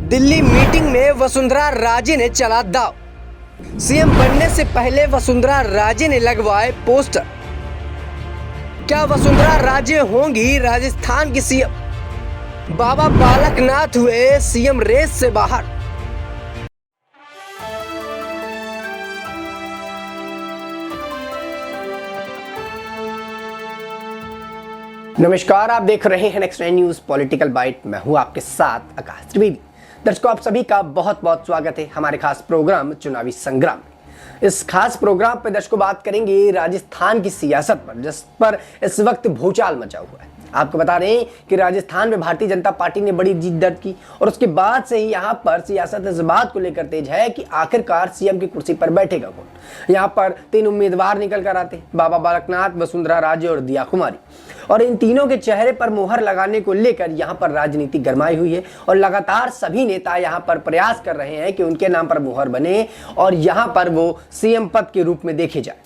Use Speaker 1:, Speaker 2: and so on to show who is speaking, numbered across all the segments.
Speaker 1: Delhi meeting में वसुंधरा राजे ने चला दाव। सीएम बनने से पहले वसुंधरा राजे ने लगवाए पोस्टर। क्या वसुंधरा राजे होंगी राजस्थान की सीएम? बाबा बालकनाथ हुए सीएम रेस से बाहर। नमस्कार, आप देख रहे हैं नेक्स्ट 9 न्यूज पॉलिटिकल बाइट। मैं हूं आपके साथ आकाश त्रिवेदी। दर्शकों, आप सभी का बहुत बहुत स्वागत है हमारे खास प्रोग्राम चुनावी संग्राम में। इस खास प्रोग्राम पे दर्शकों बात करेंगे राजस्थान की सियासत पर, जिस पर इस वक्त भूचाल मचा हुआ है। आपको बता दें कि राजस्थान में भारतीय जनता पार्टी ने बड़ी जीत दर्ज की और उसके बाद से ही यहाँ पर सियासत इस बात को लेकर तेज है कि आखिरकार सीएम की कुर्सी पर बैठेगा कौन। यहाँ पर 3 उम्मीदवार निकल कर आते हैं, बाबा बालकनाथ, वसुंधरा राजे और दिया कुमारी। और इन तीनों के चेहरे पर मुहर लगाने को लेकर यहाँ पर राजनीति गरमाई हुई है और लगातार सभी नेता यहाँ पर प्रयास कर रहे हैं कि उनके नाम पर मुहर बने और यहाँ पर वो सीएम पद के रूप में देखे जाए।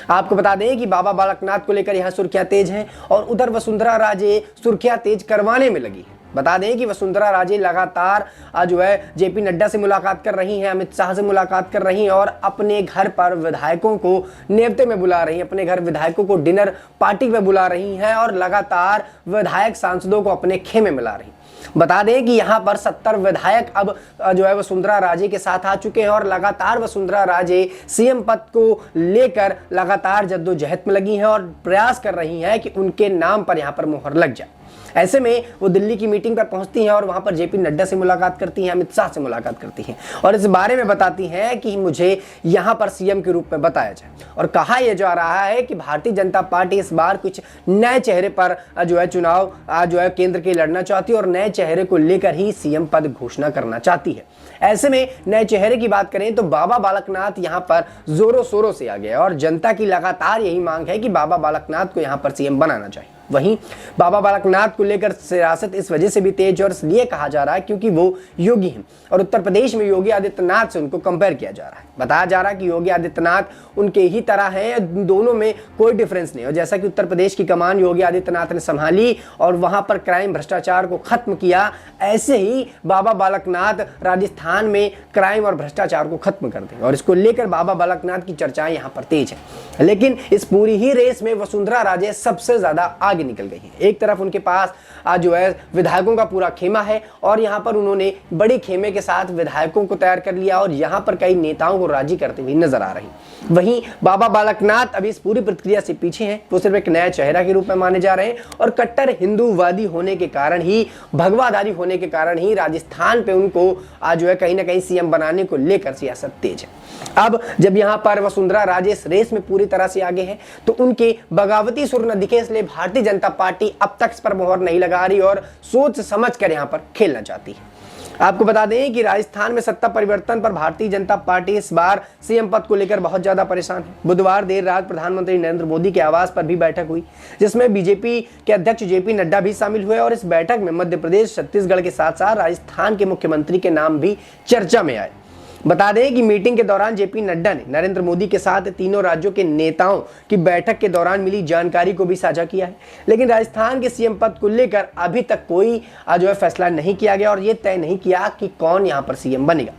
Speaker 1: आपको बता दें कि बाबा बालकनाथ को लेकर यहाँ सुर्खियां तेज हैं और उधर वसुंधरा राजे सुर्खियां तेज करवाने में लगी। बता दें कि वसुंधरा राजे लगातार जो है जेपी नड्डा से मुलाकात कर रही हैं, अमित शाह से मुलाकात कर रही हैं और अपने घर पर विधायकों को नेवते में बुला रही हैं, अपने घर विधायकों को डिनर पार्टी में बुला रही हैं और लगातार विधायक सांसदों को अपने खेमे में ला रही। बता दें कि यहाँ पर 70 विधायक अब जो है वसुंधरा राजे के साथ आ चुके हैं और लगातार वसुंधरा राजे सीएम पद को लेकर लगातार जद्दोजहद में लगी हैं और प्रयास कर रही हैं कि उनके नाम पर यहाँ पर मुहर लग जाए। ऐसे में वो दिल्ली की मीटिंग पर पहुंचती हैं और वहां पर जेपी नड्डा से मुलाकात करती हैं, अमित शाह से मुलाकात करती हैं और इस बारे में बताती हैं कि मुझे यहां पर सीएम के रूप में बताया जाए। और कहा यह जा रहा है कि भारतीय जनता पार्टी इस बार कुछ नए चेहरे पर जो है चुनाव जो है केंद्र के लड़ना चाहती है और नए चेहरे को लेकर ही सीएम पद घोषणा करना चाहती है। ऐसे में नए चेहरे की बात करें तो बाबा बालकनाथ यहां पर जोरों शोरों से आ गया और जनता की लगातार यही मांग है कि बाबा बालकनाथ को यहां पर सीएम बनाना चाहिए। वहीं बाबा बालकनाथ को लेकर सियासत इस वजह से भी तेज और इसलिए कहा जा रहा है क्योंकि वो योगी हैं और उत्तर प्रदेश में योगी आदित्यनाथ से उनको कंपेयर किया जा रहा है। बताया जा रहा है कि योगी आदित्यनाथ उनके ही तरह हैं, दोनों में कोई डिफरेंस नहीं। और जैसा कि उत्तर प्रदेश की कमान योगी आदित्यनाथ ने संभाली और वहां पर क्राइम भ्रष्टाचार को खत्म किया, ऐसे ही बाबा बालकनाथ राजस्थान में क्राइम और भ्रष्टाचार को खत्म कर देंगे और इसको लेकर बाबा बालकनाथ की चर्चाएं यहाँ पर तेज है। लेकिन इस पूरी ही रेस में वसुंधरा राजे सबसे ज्यादा आगे निकल गई है। एक तरफ उनके पास आज जो है विधायकों का पूरा खेमा है और यहां पर उन्होंने बड़े खेमे के साथ विधायकों को तैयार कर लिया और यहां पर कई नेताओं को राजी करते हुए नजर आ रही। वहीं बाबा बालकनाथ अभी इस पूरी प्रक्रिया से पीछे हैं, वो सिर्फ एक नया चेहरा के रूप में माने जा रहे हैं और कट्टर हिंदूवादी होने के कारण ही, भगवाधारी होने के कारण ही राजस्थान पे उनको आज जो है कहीं ना कहीं सीएम बनाने को लेकर सियासत तेज है। अब जब यहां पर वसुंधरा राजे इस रेस में पूरी तरह से आगे हैं तो उनके बगावती सुर न दिखे, इसलिए भारतीय जनता पार्टी अब तक इस पर मुहर नहीं लगा रही और सोच समझ कर यहां पर खेलना चाहती है। आपको बता दें कि राजस्थान में सत्ता परिवर्तन पर भारतीय जनता पार्टी इस बार सीएम पद को लेकर बहुत ज्यादा परेशान है। बुधवार देर रात प्रधानमंत्री नरेंद्र मोदी के आवास पर भी बैठक हुई, जिसमें बीजेपी के अध्यक्ष जेपी नड्डा भी शामिल हुए और इस बैठक में मध्य प्रदेश, छत्तीसगढ़ के साथ साथ राजस्थान के मुख्यमंत्री के नाम भी चर्चा में आए। बता दें कि मीटिंग के दौरान जेपी नड्डा ने नरेंद्र मोदी के साथ तीनों राज्यों के नेताओं की बैठक के दौरान मिली जानकारी को भी साझा किया है। लेकिन राजस्थान के सीएम पद को लेकर अभी तक कोई जो है फैसला नहीं किया गया और यह तय नहीं किया कि कौन यहां पर सीएम बनेगा।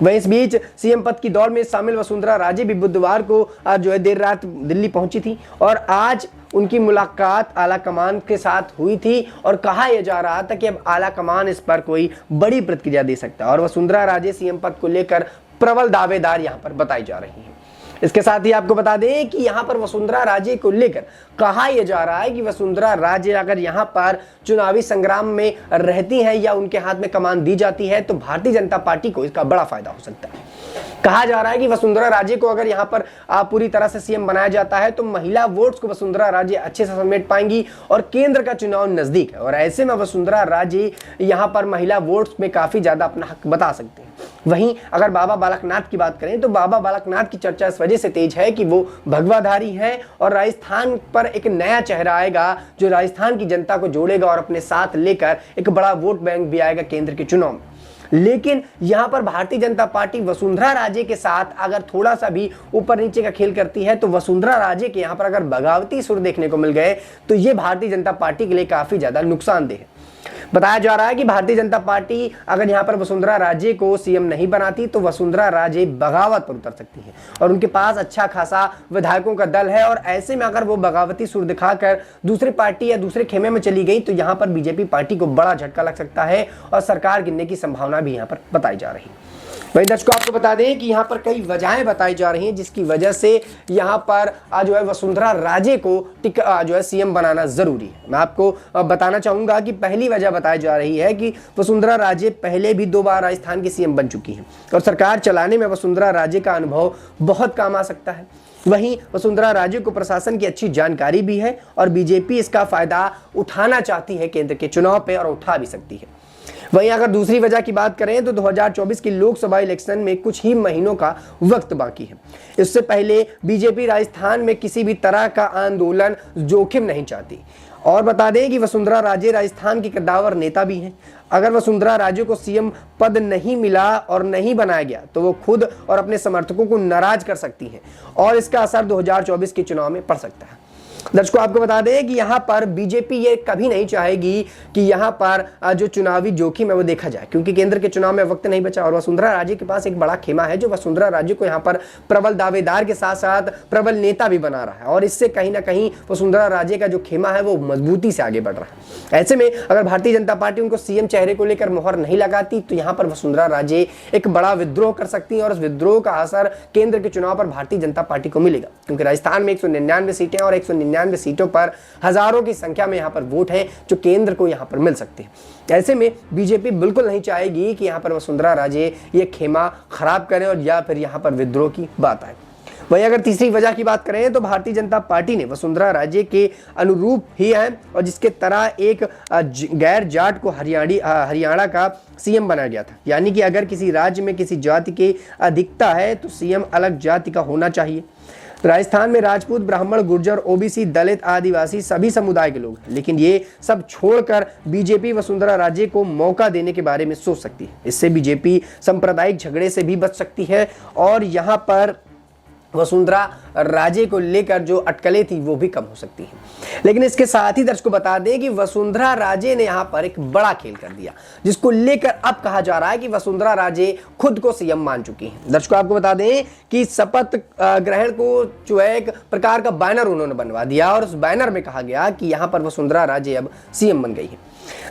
Speaker 1: वहीं इस बीच सीएम पद की दौड़ में शामिल वसुंधरा राजे भी बुधवार को जो है देर रात दिल्ली पहुंची थी और आज उनकी मुलाकात आला कमान के साथ हुई थी और कहा यह जा रहा था कि अब आला कमान इस पर कोई बड़ी प्रतिक्रिया दे सकता है और वसुंधरा राजे सीएम पद को लेकर प्रबल दावेदार यहां पर बताई जा रही हैं। इसके साथ ही आपको बता दें कि यहां पर वसुंधरा राजे को लेकर कहा यह जा रहा है कि वसुंधरा राजे अगर यहां पर चुनावी संग्राम में रहती हैं या उनके हाथ में कमान दी जाती है तो भारतीय जनता पार्टी को इसका बड़ा फायदा हो सकता है। कहा जा रहा है कि वसुंधरा राजे को अगर यहां पर पूरी तरह से सीएम बनाया जाता है तो महिला वोट्स को वसुंधरा राजे अच्छे से समेट पाएंगी और केंद्र का चुनाव नजदीक है और ऐसे में वसुंधरा राजे यहां पर महिला वोट्स में काफी ज्यादा अपना हक बता सकते हैं। वहीं अगर बाबा बालकनाथ की बात करें तो बाबा बालकनाथ की चर्चा इस वजह से तेज है कि वो भगवाधारी हैं और राजस्थान पर एक नया चेहरा आएगा जो राजस्थान की जनता को जोड़ेगा और अपने साथ लेकर एक बड़ा वोट बैंक भी आएगा केंद्र के चुनाव में। लेकिन यहां पर भारतीय जनता पार्टी वसुंधरा राजे के साथ अगर थोड़ा सा भी ऊपर नीचे का खेल करती है तो वसुंधरा राजे के यहां पर अगर बगावती सुर देखने को मिल गए तो यह भारतीय जनता पार्टी के लिए काफी ज्यादा नुकसानदेह है। बताया जा रहा है कि भारतीय जनता पार्टी अगर यहां पर वसुंधरा राजे को सीएम नहीं बनाती तो वसुंधरा राजे बगावत पर उतर सकती है और उनके पास अच्छा खासा विधायकों का दल है। और ऐसे में अगर वो बगावती सुर दिखाकर दूसरी पार्टी या दूसरे खेमे में चली गई तो यहां पर बीजेपी पार्टी को बड़ा झटका लग सकता है और सरकार गिरने की संभावना भी यहां पर बताई जा रही है। वहीं दर्शकों आपको बता दें कि यहाँ पर कई वजहें बताई जा रही हैं जिसकी वजह से यहाँ पर जो है वसुंधरा राजे को जो है सीएम बनाना जरूरी है। मैं आपको बताना चाहूंगा कि पहली वजह बताई जा रही है कि वसुंधरा राजे पहले भी 2 बार राजस्थान की सीएम बन चुकी हैं और सरकार चलाने में वसुंधरा राजे का अनुभव बहुत काम आ सकता है। वहीं वसुंधरा राजे को प्रशासन की अच्छी जानकारी भी है और बीजेपी इसका फायदा उठाना चाहती है केंद्र के चुनाव पे और उठा भी सकती है। वहीं अगर दूसरी वजह की बात करें तो 2024 की लोकसभा इलेक्शन में कुछ ही महीनों का वक्त बाकी है। इससे पहले बीजेपी राजस्थान में किसी भी तरह का आंदोलन जोखिम नहीं चाहती। और बता दें कि वसुंधरा राजे राजस्थान की कद्दावर नेता भी हैं। अगर वसुंधरा राजे को सीएम पद नहीं मिला और नहीं बनाया गया तो वो खुद और अपने समर्थकों को नाराज कर सकती हैं और इसका असर 2024 के चुनाव में पड़ सकता है। दर्शकों आपको बता दें कि यहाँ पर बीजेपी ये कभी नहीं चाहेगी कि यहाँ पर जो चुनावी जोखिम है वो देखा जाए, क्योंकि केंद्र के चुनाव में वक्त नहीं बचा और वसुंधरा राजे के पास एक बड़ा खेमा है जो वसुंधरा राजे को यहाँ पर प्रबल दावेदार के साथ साथ प्रबल नेता भी बना रहा है और इससे कहीं ना कहीं वसुंधरा राजे का जो खेमा है वो मजबूती से आगे बढ़ रहा है। ऐसे में अगर भारतीय जनता पार्टी उनको सीएम चेहरे को लेकर मोहर नहीं लगाती तो यहाँ पर वसुंधरा राजे एक बड़ा विद्रोह कर सकती है और उस विद्रोह का असर केंद्र के चुनाव पर भारतीय जनता पार्टी को मिलेगा, क्योंकि राजस्थान में 199 सीटें और 199 सीटों पर हजारों की संख्या में यहां पर वोट है जो केंद्र को यहां पर मिल सकते हैं। ऐसे में बीजेपी बिल्कुल नहीं चाहेगी कि यहां पर वसुंधरा राजे ये खेमा खराब करें और या फिर यहां पर विद्रोह की बात आए। वहीं अगर तीसरी वजह की बात करें तो भारतीय जनता पार्टी ने वसुंधरा राजे के अनुरूप ही है और जिसके तरह एक गैर जाट को हरियाणा का सीएम बनाया गया था। यानी कि अगर किसी राज्य में किसी जाति की अधिकता है तो सीएम अलग जाति का होना चाहिए। राजस्थान में राजपूत, ब्राह्मण, गुर्जर, ओबीसी, दलित, आदिवासी सभी समुदाय के लोग हैं, लेकिन ये सब छोड़कर बीजेपी वसुंधरा राजे को मौका देने के बारे में सोच सकती है। इससे बीजेपी सांप्रदायिक झगड़े से भी बच सकती है और यहाँ पर वसुंधरा राजे को लेकर जो अटकलें थी वो भी कम हो सकती हैं। लेकिन इसके साथ ही दर्शकों को बता दें कि वसुंधरा राजे ने यहां पर एक बड़ा खेल कर दिया जिसको लेकर अब कहा जा रहा है कि वसुंधरा राजे खुद को सीएम मान चुकी हैं। दर्शकों आपको बता दें कि शपथ ग्रहण को जो है एक प्रकार का बैनर उन्होंने बनवा दिया और उस बैनर में कहा गया कि यहां पर वसुंधरा राजे अब सीएम बन गई है।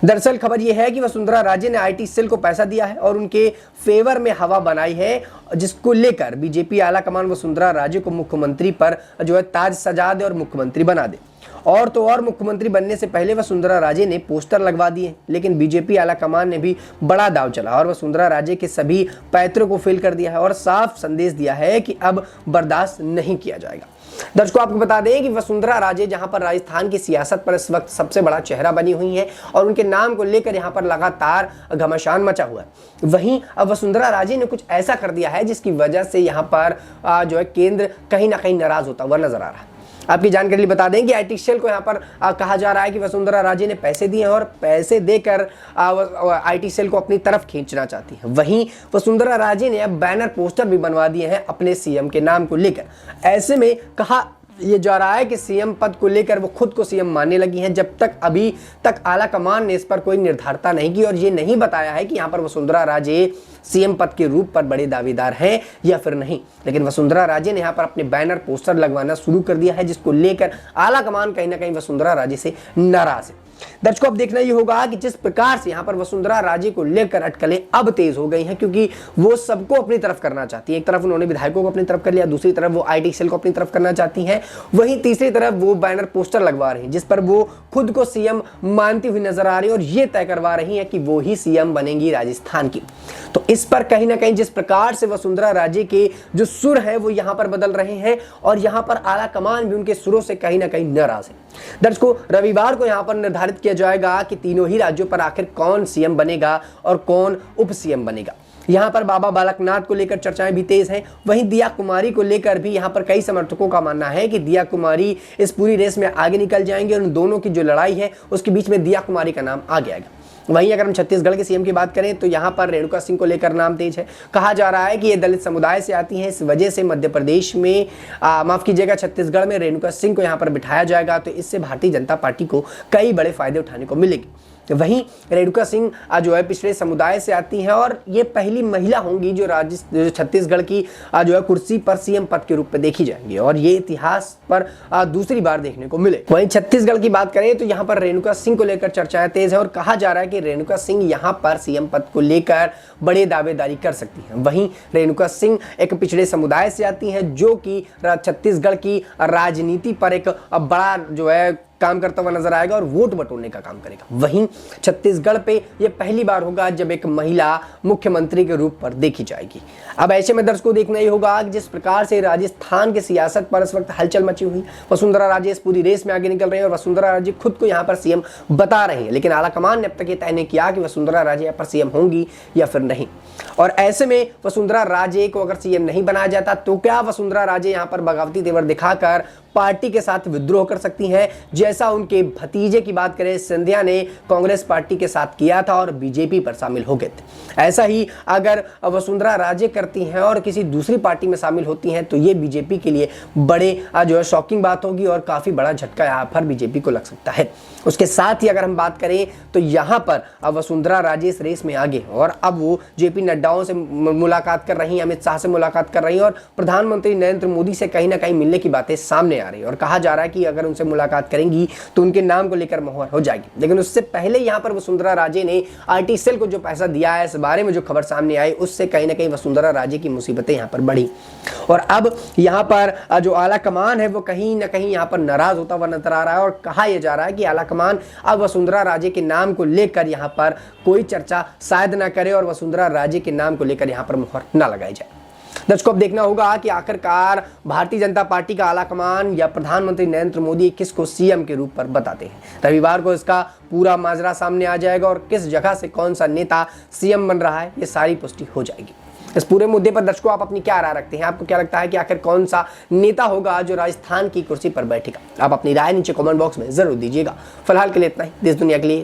Speaker 1: दरअसल खबर यह है कि वसुंधरा राजे ने आईटी सेल को पैसा दिया है और उनके फेवर में हवा बनाई है, जिसको लेकर बीजेपी आला कमान वसुंधरा राजे को मुख्यमंत्री पर जो है ताज सजा दे और मुख्यमंत्री बना दे। और तो और मुख्यमंत्री बनने से पहले वसुंधरा राजे ने पोस्टर लगवा दिए, लेकिन बीजेपी आला कमान ने भी बड़ा दाव चला और वसुंधरा राजे के सभी पैतरों को फेल कर दिया है और साफ संदेश दिया है कि अब बर्दाश्त नहीं किया जाएगा। दर्शकों आपको बता दें कि वसुंधरा राजे जहां पर राजस्थान की सियासत पर इस वक्त सबसे बड़ा चेहरा बनी हुई है और उनके नाम को लेकर यहां पर लगातार घमासान मचा हुआ है। वहीं अब वसुंधरा राजे ने कुछ ऐसा कर दिया है जिसकी वजह से यहां पर जो है केंद्र कहीं ना कहीं नाराज होता हुआ नजर आ रहा है। आपकी जानकारी लिए बता दें कि आईटी सेल को यहाँ पर कहा जा रहा है कि वसुंधरा राजे ने पैसे दिए हैं और पैसे देकर आईटी सेल को अपनी तरफ खींचना चाहती है। वहीं वसुंधरा राजे ने अब बैनर पोस्टर भी बनवा दिए हैं अपने सीएम के नाम को लेकर। ऐसे में कहा ये जा रहा है कि सीएम पद को लेकर वो खुद को सीएम मानने लगी हैं, जब तक अभी तक आला कमान ने इस पर कोई निर्धारता नहीं की और ये नहीं बताया है कि यहाँ पर वसुंधरा राजे सीएम पद के रूप पर बड़े दावेदार हैं या फिर नहीं। लेकिन वसुंधरा राजे ने यहाँ पर अपने बैनर पोस्टर लगवाना शुरू कर दिया है, जिसको लेकर आला कमान कहीं ना कहीं वसुंधरा राजे से नाराज है। दर्शकों अब देखना ये होगा कि जिस प्रकार से यहाँ पर वसुंधरा राजे को लेकर अटकलें अब तेज हो गई हैं, क्योंकि वो सबको अपनी तरफ करना चाहती है। एक तरफ उन्होंने विधायकों को अपनी तरफ कर लिया, दूसरी तरफ वो आईटी सेल को अपनी तरफ करना चाहती हैं, वहीं तीसरी तरफ वो बैनर पोस्टर लगवा रही हैं जिस पर वो खुद को सीएम मानती हुई नजर आ रही है और ये तय करवा रही है कि वो ही सीएम बनेंगी राजस्थान की। तो इस पर कहीं ना कहीं जिस प्रकार से वसुंधरा राजे के जो सुर है वो यहाँ पर बदल रहे हैं और यहाँ पर आला कमान भी उनके सुरों से कहीं ना कहीं नाराज है। दर्शकों रविवार को यहाँ पर निर्धारित किया जाएगा कि तीनों ही राज्यों पर आखिर कौन सीएम बनेगा और कौन उप सीएम बनेगा। यहाँ पर बाबा बालकनाथ को लेकर चर्चाएं भी तेज हैं। वहीं दिया कुमारी को लेकर भी यहाँ पर कई समर्थकों का मानना है कि दिया कुमारी इस पूरी रेस में आगे निकल जाएंगे और उन दोनों की जो लड़ाई है उसके बीच में दिया कुमारी का नाम आगे आएगा। वहीं अगर हम छत्तीसगढ़ के सीएम की बात करें तो यहाँ पर रेणुका सिंह को लेकर नाम तेज है। कहा जा रहा है कि ये दलित समुदाय से आती हैं, इस वजह से मध्य प्रदेश में माफ कीजिएगा छत्तीसगढ़ में रेणुका सिंह को यहाँ पर बिठाया जाएगा, तो इससे भारतीय जनता पार्टी को कई बड़े फायदे उठाने को मिलेंगे। वहीं रेणुका सिंह जो है पिछड़े समुदाय से आती हैं और ये पहली महिला होंगी जो छत्तीसगढ़ की जो है कुर्सी पर सीएम पद के रूप में देखी जाएंगी और ये इतिहास पर दूसरी बार देखने को मिले। वहीं छत्तीसगढ़ की बात करें तो यहाँ पर रेणुका सिंह को लेकर चर्चाएं तेज है और कहा जा रहा है कि रेणुका सिंह यहाँ पर सीएम पद को लेकर बड़े दावेदारी कर सकती हैं। वहीं रेणुका सिंह एक पिछड़े समुदाय से आती हैं जो कि छत्तीसगढ़ की राजनीति पर एक बड़ा जो है काम करता हुआ नजर आएगा और वोट बटोरने का काम करेगा। वहीं छत्तीसगढ़ पे यह पहली बार होगा जब एक महिला मुख्यमंत्री के रूप पर देखी जाएगी। अब ऐसे में दर्शकों को देखना ही होगा कि जिस प्रकार से राजस्थान की सियासत पर इस वक्त हलचल मची हुई, वसुंधरा राजे इस पूरी रेस में आगे निकल रहे हैं और वसुंधरा राजे खुद को यहाँ पर सीएम बता रही हैं, लेकिन आलाकमान ने अब तक ये तय नहीं किया कि वसुंधरा राजे यहाँ पर सीएम होंगी या फिर नहीं। और ऐसे में वसुंधरा राजे को अगर सीएम नहीं बनाया जाता तो क्या वसुंधरा राजे यहाँ पर बगावती तेवर दिखाकर पार्टी के साथ विद्रोह कर सकती हैं, जैसा उनके भतीजे की बात करें सिंधिया ने कांग्रेस पार्टी के साथ किया था और बीजेपी पर शामिल हो गए थे। ऐसा ही अगर वसुंधरा राजे करती हैं और किसी दूसरी पार्टी में शामिल होती हैं तो ये बीजेपी के लिए बड़े जो है शॉकिंग बात होगी और काफी बड़ा झटका यहाँ पर बीजेपी को लग सकता है। उसके साथ ही अगर हम बात करें तो यहाँ पर वसुंधरा राजे इस रेस में आगे और अब वो जेपी नड्डाओं से मुलाकात कर रही हैं, अमित शाह से मुलाकात कर रही हैं और प्रधानमंत्री नरेंद्र मोदी से कहीं ना कहीं मिलने की बातें सामने आ रही है और कहा जा रहा है कि अगर उनसे मुलाकात करेंगी तो उनके नाम को लेकर मोहर हो जाएगी। लेकिन उससे पहले यहाँ पर वसुंधरा राजे ने आरटी सेल को जो पैसा दिया है, इस बारे में जो खबर सामने आई उससे कहीं ना कहीं वसुंधरा राजे की मुसीबतें यहाँ पर बढ़ी और अब यहाँ पर जो आला कमान है वो कहीं ना कहीं यहाँ पर नाराज होता हुआ नजर आ रहा है और कहा यह जा रहा है कि आला कमान अब वसुंधरा राजे के नाम को लेकर यहाँ पर कोई चर्चा शायद ना करे और वसुंधरा राजे के नाम को लेकर यहाँ पर मोहर ना लगाई जाए। दर्शकों अब देखना होगा कि आखिरकार भारतीय जनता पार्टी का आलाकमान या प्रधानमंत्री नरेंद्र मोदी किसको सीएम के रूप पर बताते हैं। रविवार को इसका पूरा माजरा सामने आ जाएगा और किस जगह से कौन सा नेता सीएम बन रहा है ये सारी पुष्टि हो जाएगी। इस पूरे मुद्दे पर दर्शकों आप अपनी क्या राय रखते हैं? आपको क्या लगता है कि आखिर कौन सा नेता होगा जो राजस्थान की कुर्सी पर बैठेगा? आप अपनी राय नीचे कमेंट बॉक्स में जरूर दीजिएगा। फिलहाल के लिए इतना ही। देश दुनिया के लिए